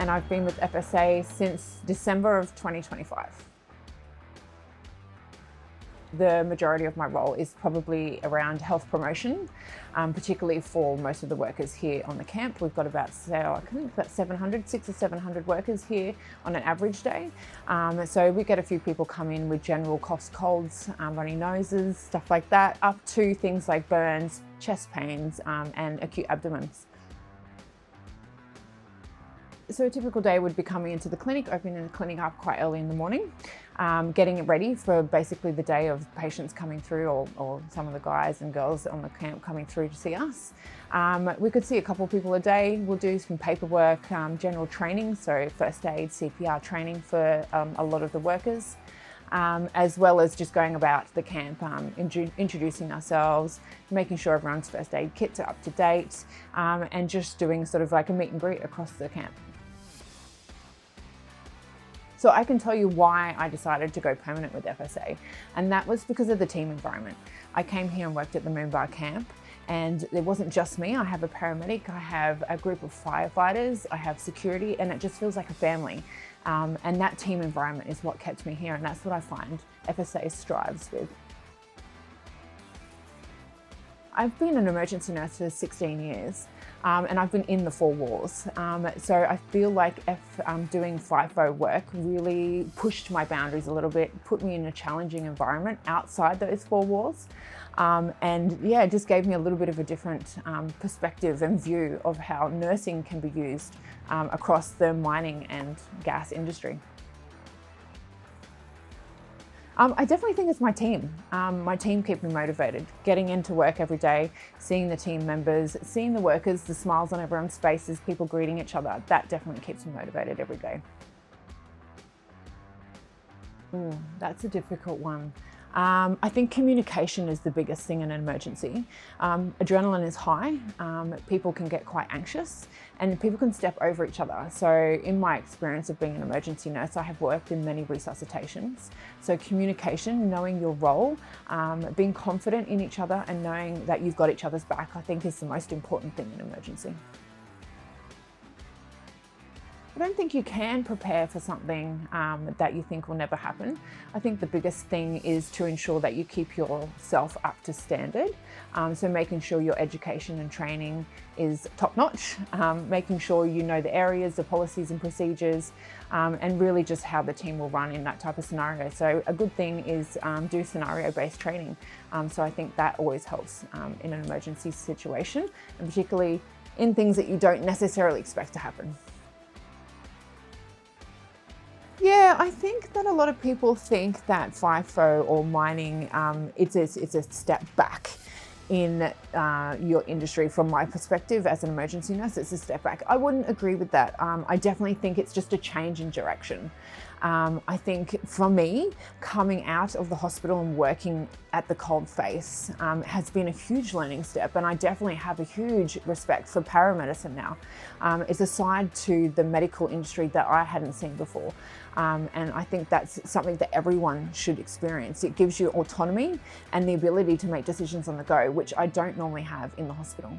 and I've been with FSA since December of 2025. The majority of my role is probably around health promotion, particularly for most of the workers here on the camp. We've got about, I think about 600 or 700 workers here on an average day. So we get a few people come in with general coughs, colds, runny noses, stuff like that, up to things like burns, chest pains, and acute abdomens. So a typical day would be coming into the clinic, opening the clinic up quite early in the morning, getting it ready for basically the day of patients coming through, or some of the guys and girls on the camp coming through to see us. We could see a couple of people a day. We'll do some paperwork, general training, so first aid, CPR training for a lot of the workers, as well as just going about the camp, introducing ourselves, making sure everyone's first aid kits are up to date, and just doing sort of like a meet and greet across the camp. So I can tell you why I decided to go permanent with FSA, and that was because of the team environment. I came here and worked at the Moomba camp, and it wasn't just me. I have a paramedic, I have a group of firefighters, I have security, and it just feels like a family. And that team environment is what kept me here, and that's what I find FSA strives with. I've been an emergency nurse for 16 years, and I've been in the four walls. So I feel like doing FIFO work really pushed my boundaries a little bit, put me in a challenging environment outside those four walls. And yeah, it just gave me a little bit of a different perspective and view of how nursing can be used across the mining and gas industry. I definitely think it's my team. My team keep me motivated. Getting into work every day, seeing the team members, seeing the workers, the smiles on everyone's faces, people greeting each other, that definitely keeps me motivated every day. That's a difficult one. I think communication is the biggest thing in an emergency. Adrenaline is high, people can get quite anxious, and people can step over each other. So in my experience of being an emergency nurse, I have worked in many resuscitations. So communication, knowing your role, being confident in each other and knowing that you've got each other's back, I think is the most important thing in an emergency. I don't think you can prepare for something that you think will never happen. I think the biggest thing is to ensure that you keep yourself up to standard. So making sure your education and training is top-notch, making sure you know the areas, the policies and procedures, and really just how the team will run in that type of scenario. So a good thing is do scenario-based training. So I think that always helps in an emergency situation, and particularly in things that you don't necessarily expect to happen. Yeah, I think that a lot of people think that FIFO or mining, it's a step back in your industry. From my perspective as an emergency nurse, it's a step back. I wouldn't agree with that. I definitely think it's just a change in direction. I think for me, coming out of the hospital and working at the cold face has been a huge learning step, and I definitely have a huge respect for paramedicine now. It's a side to the medical industry that I hadn't seen before, and I think that's something that everyone should experience. It gives you autonomy and the ability to make decisions on the go, which I don't normally have in the hospital.